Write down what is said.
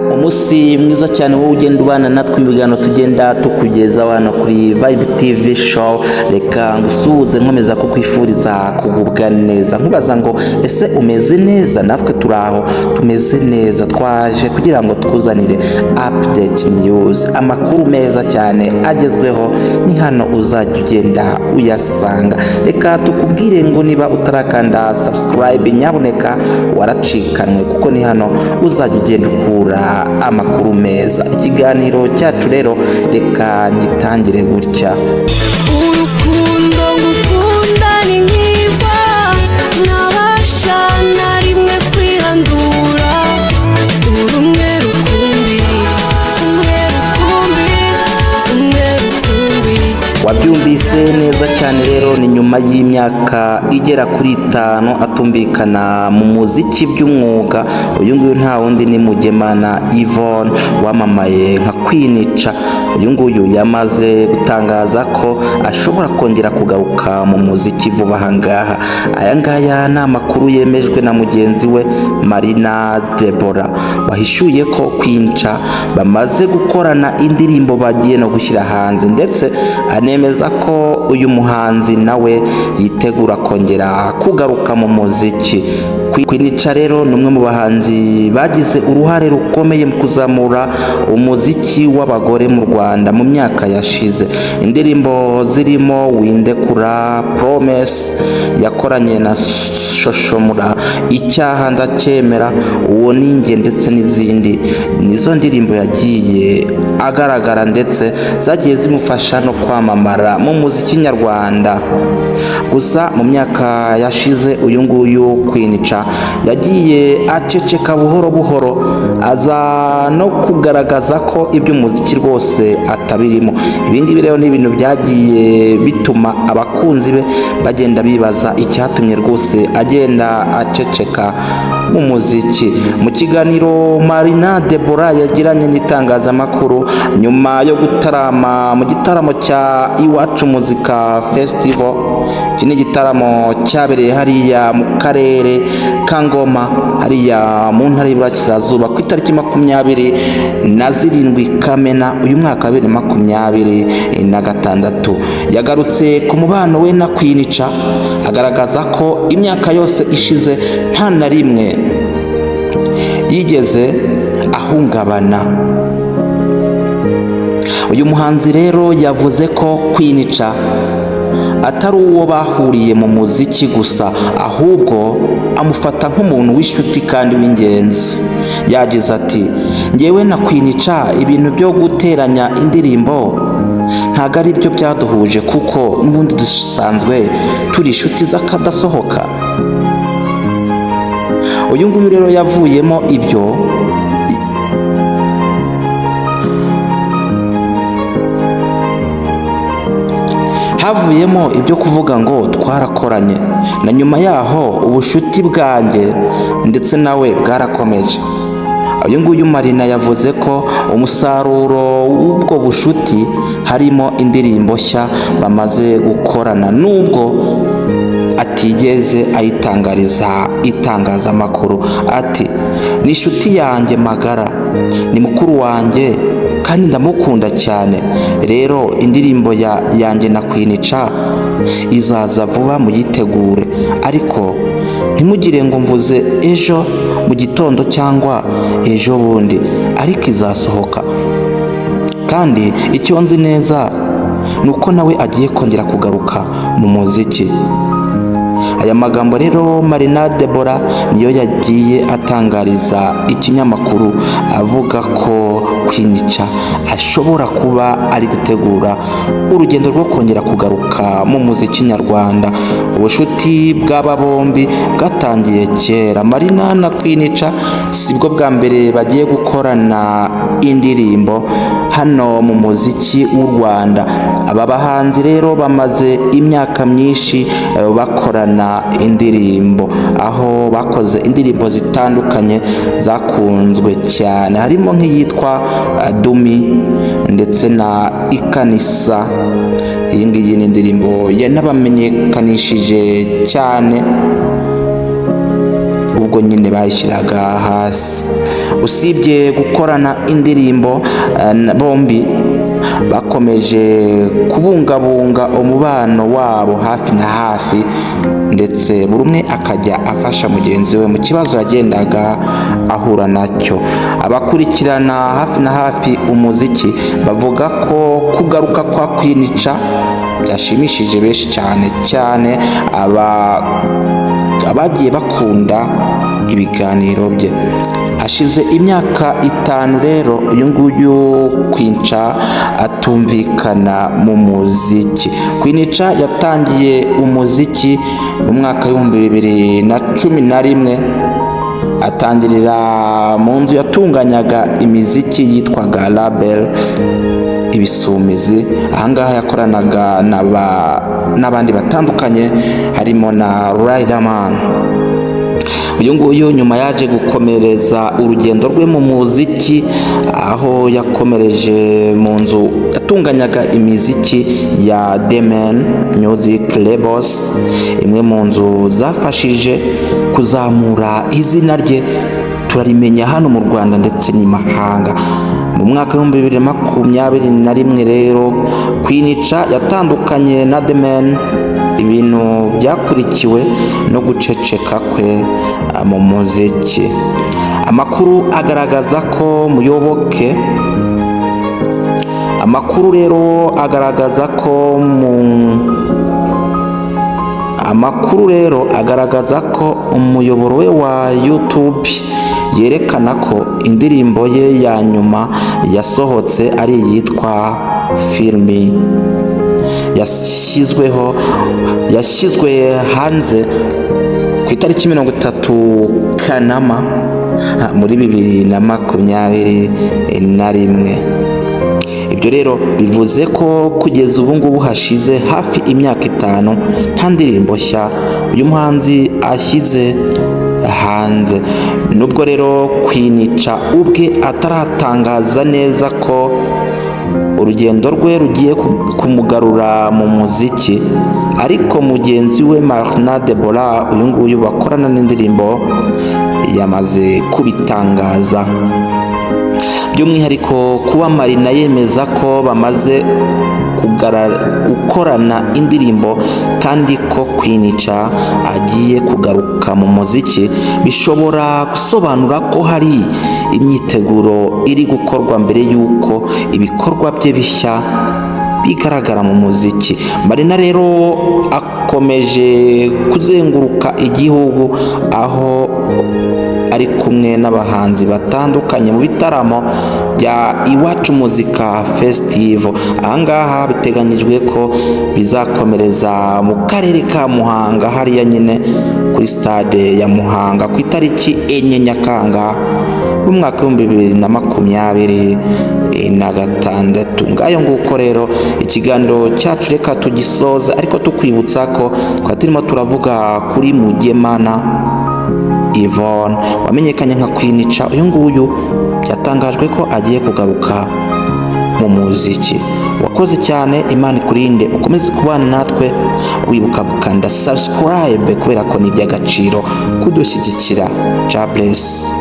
Umusi mwiza cyane wowe ugenda ubana natwe mu biganiro tugenda tukugeza hano kuri Vibe TV show. Reka ngusuhuze nkomeza kukwifuriza kugubwa neza, nkubaza ngo ese umeze neza? Natwe turaho tumeze neza, twaje kugira ngo tukuzanire update news, amakuru meza cyane agezweho, ni hano uzajya ugenda uyasanga. Reka tukubwire ngo niba utarakanda subscribe nyabuneka waracikanwe, kuko ni hano uzajya ugenda ukura amakuru meza. Ikiganiro cyacu rero reka nyitangire gutya. Urukundo ngukunda ni nk'iva, ntabasha na rimwe kwihandura. Urumwe rukumbi, umwe rukumbi, umwe rukumbi. Wabyumvise neza cyane rero, ni nyuma y'imyaka igera kuri 5 atumvikana mu muziki by'umwuga. Uyu nguyu nta wundi ni Mugemana Yvonne wamamaye nka Kwinica. Uyu nguyu yamaze gutangaza ko ashobora kongera kugaruka mu muziki vuba aha ngaha. Aya ngaya ni amakuru yemejwe na mugenzi we Marina Deborah, wahishuye ko Kwinica bamaze gukorana indirimbo bagiye no gushyira hanze, ndetse anemeza ko uyu muhanzi nawe yitegura kongera kugaruka mu muziki. Kwinica rero ni umwe mu bahanzi bagize uruhare rukomeye mu kuzamura umuziki w'abagore mu Rwanda mu myaka yashize. Indirimbo zirimo Windekura, Promise yakoranye na Shoshomura, Icyaha Ndacyemera, Uwo Ninjye ndetse n'izindi, nizo ndirimbo yagiye agaragara ndetse zagiye zimufasha no kwamamara mu muziki nyarwanda. Gusa mu myaka yashize uyu nguyu Kwinica yagiye aceceka buhoro buhoro, aza no kugaragaza ko iby'umuziki rwose atabirimo. Ibingibi rero ni ibintu byagiye bituma abakunzi be bagenda bibaza icyatumye rwose agenda aceceka mu muziki. Mu kiganiro Marina Deborah yagiranye n'itangazamakuru nyuma yo gutarama mu gitaramo cya Iwacu Muzika Festival, iki ni igitaramo cyabereye hariya mu karere ka Ngoma, hariya mu ntara y'Iburasirazuba ku itariki 27 Kamena uyu mwaka wa 2026. Yagarutse ku mubano we na Kwinica, agaragaza ko imyaka yose ishize nta na rimwe yigeze ahungabana. Uyu muhanzi rero yavuze ko Kwinica atari uwo bahuriye mu muziki gusa, ahubwo amufata nk'umuntu w'inshuti kandi w'ingenzi. Yagize ati, njyewe na Kwinica ibintu byo guteranya indirimbo ntago ari byo byaduhuje, kuko n'ubundi dusanzwe turi inshuti z'akadasohoka. Uyu nguyu rero yavuyemo ibyo havuyemo ibyo kuvuga ngo twarakoranye, na nyuma yaho ubushuti bwanjye ndetse nawe bwarakomeje. Uyu nguyu Marina yavuze ko umusaruro w'ubwo bushuti harimo indirimbo nshya bamaze gukorana, nubwo atigeze ayitangariza itangazamakuru. Ati, ni inshuti yanjye magara, ni mukuru wanjye kandi ndamukunda cyane. Rero indirimbo yanjye na Kwinica izaza vuba, muyitegure, ariko ntimugire ngo mvuze ejo mu gitondo cyangwa ejo bundi, ariko izasohoka. Kandi icyo nzi neza ni uko nawe agiye kongera kugaruka mu muziki. Aya magambo rero Marina Deborah niyo yagiye atangariza ikinyamakuru, avuga ko Kwinica ashobora kuba ari gutegura urugendo rwo kongera kugaruka mu muziki nyarwanda. Ubushuti bw'aba bombi bwatangiye kera. Marina na Kwinica sibwo bwa mbere bagiye gukorana indirimbo hano mu muziki w'u Rwanda. Aba bahanzi rero bamaze imyaka myinshi bakorana indirimbo, aho bakoze indirimbo zitandukanye zakunzwe cyane, harimo nk'iyitwa Dumi ndetse na Ikanisa. Iyi ngiyi ni indirimbo yanabamenyekanishije cyane ubwo nyine bayishyiraga hasi. usibye gukorana indirimbo bombi bakomeje kubungabunga umubano wabo hafi na hafi, ndetse buri umwe akajya afasha mugenzi we mu kibazo yagendaga ahura nacyo. Abakurikirana hafi na hafi umuziki bavuga ko kugaruka kwa Queen Cha byashimishije benshi cyane abagiye bakunda ibiganiro bye. Hashize imyaka 5 rero uyu nguyu Queen Cha atumvikana mu muziki. Queen Cha yatangiye umuziki mu mwaka w'2011, atangirira mu nzu yatunganyaga imiziki yitwaga Label Ibisumizi. Ahangaha yakoranaga n'abandi batandukanye harimo na Riderman. Uyu nguyu nyuma yaje gukomereza urugendo rwe mu muziki, aho yakomereje mu nzu yatunganyaga imiziki ya Demen Music Labels, imwe mu nzu zafashije kuzamura izina rye turarimenya hano mu Rwanda ndetse n'imahanga. Mu mwaka w'2021 rero Queen Cha yatandukanye na Demen, ibintu byakurikiwe no guceceka kwe mu muziki. Amakuru agaragaza ko umuyoboro we wa YouTube yerekana ko indirimbo ye ya nyuma yasohotse ari iyitwa Filmi, yashyizwe hanze ku itariki 30 Kanama muri 2021. Ibyo rero bivuze ko kugeza ubu ngubu hashize hafi imyaka 5 nta ndirimbo nshya uyu muhanzi ashyize hanze. Nubwo rero Queen Cha ubwe ataratangaza neza ko urugendo rwe rugiye kumugarura mu muziki, ariko mugenzi we Marina Deborah uyu nguyu bakorana n'indirimbo yamaze kubitangaza. By'umwihariko kuba Marina yemeza ko bamaze gukorana indirimbo kandi ko Queen Cha agiye kugaruka mu muziki, bishobora gusobanura ko hari imyiteguro iri gukorwa mbere y'uko ibikorwa bye bishya bigaragara mu muziki. Marina rero akomeje kuzenguruka igihugu, aho ari kumwe n'abahanzi batandukanye mu bitaramo bya Iwacu Muzika Festival. Ahangaha biteganyijwe ko bizakomereza mu karere ka Muhanga, hariya nyine kuri stade ya Muhanga ku itariki 4 Nyakanga mu mwaka w'2026. Ngayo nguko rero ikiganiro cyacu reka tugisoza, ariko tukwibutsa ko turimo turavuga kuri Mugemana Yvonne wamenyekanye nka Queen Cha. Uyu nguyu byatangajwe ko agiye kugaruka mu muziki. Wakoze cyane, Imana ikurinde, ukomeze kubana natwe, wibuka gukanda subscribe kubera ko ni iby'agaciro kudushyigikira. God bless.